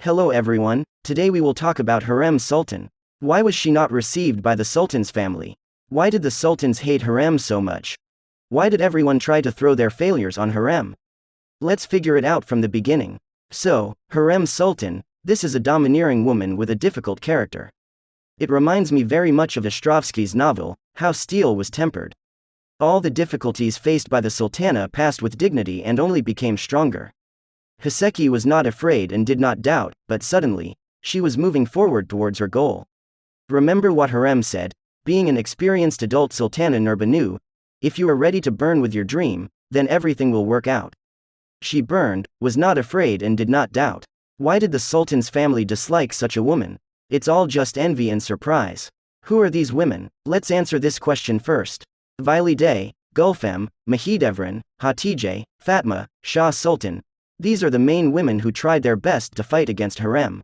Hello everyone, today we will talk about Hurrem Sultan. Why was she not received by the Sultan's family? Why did the Sultans hate Hurrem so much? Why did everyone try to throw their failures on Hurrem? Let's figure it out from the beginning. So, Hurrem Sultan, this is a domineering woman with a difficult character. It reminds me very much of Ostrovsky's novel, How Steel Was Tempered. All the difficulties faced by the Sultana passed with dignity and only became stronger. Haseki was not afraid and did not doubt, but suddenly, she was moving forward towards her goal. Remember what Hurrem said, being an experienced adult Sultana Nurbanu, if you are ready to burn with your dream, then everything will work out. She burned, was not afraid and did not doubt. Why did the Sultan's family dislike such a woman? It's all just envy and surprise. Who are these women? Let's answer this question first. Valide, Gulfem, Mahidevran, Hatice, Fatma, Shah Sultan. These are the main women who tried their best to fight against Hurrem.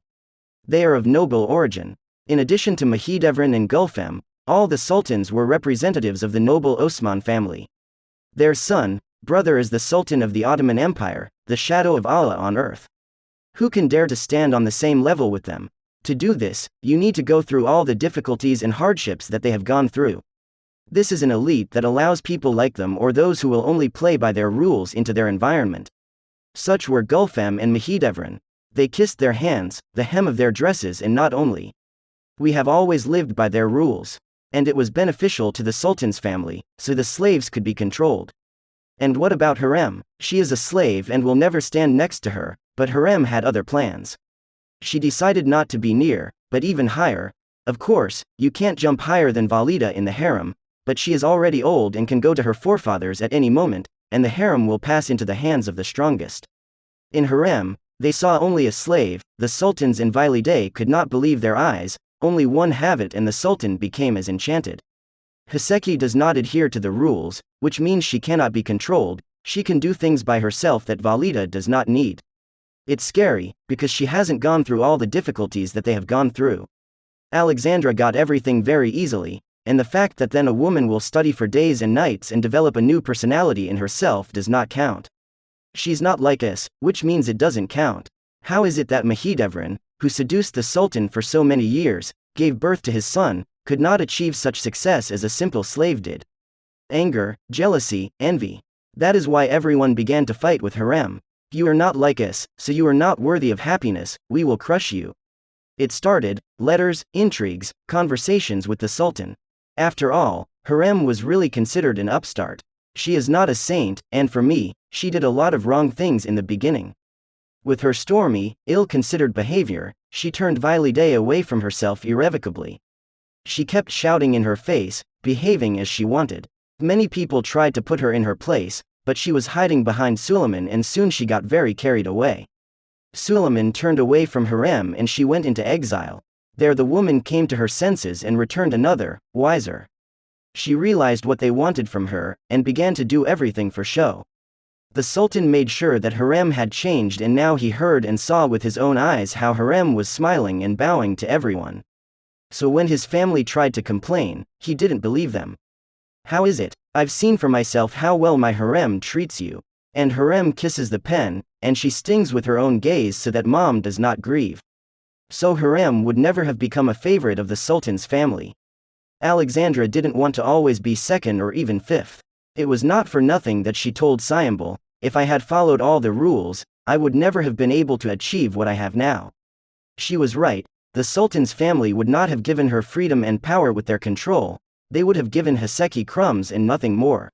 They are of noble origin. In addition to Mahidevran and Gulfem, all the sultans were representatives of the noble Osman family. Their brother is the Sultan of the Ottoman Empire, the shadow of Allah on earth. Who can dare to stand on the same level with them? To do this, you need to go through all the difficulties and hardships that they have gone through. This is an elite that allows people like them or those who will only play by their rules into their environment. Such were Gulfem and Mahidevran. They kissed their hands, the hem of their dresses, and not only. We have always lived by their rules. And it was beneficial to the Sultan's family, so the slaves could be controlled. And what about Hurrem? She is a slave and will never stand next to her, but Hurrem had other plans. She decided not to be near, but even higher. Of course, you can't jump higher than Valida in the harem, but she is already old and can go to her forefathers at any moment, and the harem will pass into the hands of the strongest. In Hurrem, they saw only a slave. The sultans in Valide could not believe their eyes, only one have it, and the sultan became as enchanted. Haseki does not adhere to the rules, which means she cannot be controlled. She can do things by herself that Valida does not need. It's scary, because she hasn't gone through all the difficulties that they have gone through. Alexandra got everything very easily, and the fact that then a woman will study for days and nights and develop a new personality in herself does not count. She's not like us, which means it doesn't count. How is it that Mahidevran, who seduced the Sultan for so many years, gave birth to his son, could not achieve such success as a simple slave did? Anger, jealousy, envy. That is why everyone began to fight with Hurrem. You are not like us, so you are not worthy of happiness, we will crush you. It started, letters, intrigues, conversations with the Sultan. After all, Hurrem was really considered an upstart. She is not a saint, and for me, she did a lot of wrong things in the beginning. With her stormy, ill-considered behavior, she turned Valide away from herself irrevocably. She kept shouting in her face, behaving as she wanted. Many people tried to put her in her place, but she was hiding behind Suleiman, and soon she got very carried away. Suleiman turned away from Hurrem and she went into exile. There the woman came to her senses and returned another, wiser. She realized what they wanted from her, and began to do everything for show. The Sultan made sure that Hurrem had changed, and now he heard and saw with his own eyes how Hurrem was smiling and bowing to everyone. So when his family tried to complain, he didn't believe them. How is it? I've seen for myself how well my Hurrem treats you. And Hurrem kisses the pen, and she stings with her own gaze so that mom does not grieve. So Hurrem would never have become a favorite of the Sultan's family. Alexandra didn't want to always be second or even fifth. It was not for nothing that she told Syambal, if I had followed all the rules, I would never have been able to achieve what I have now. She was right. The Sultan's family would not have given her freedom and power with their control. They would have given Haseki crumbs and nothing more.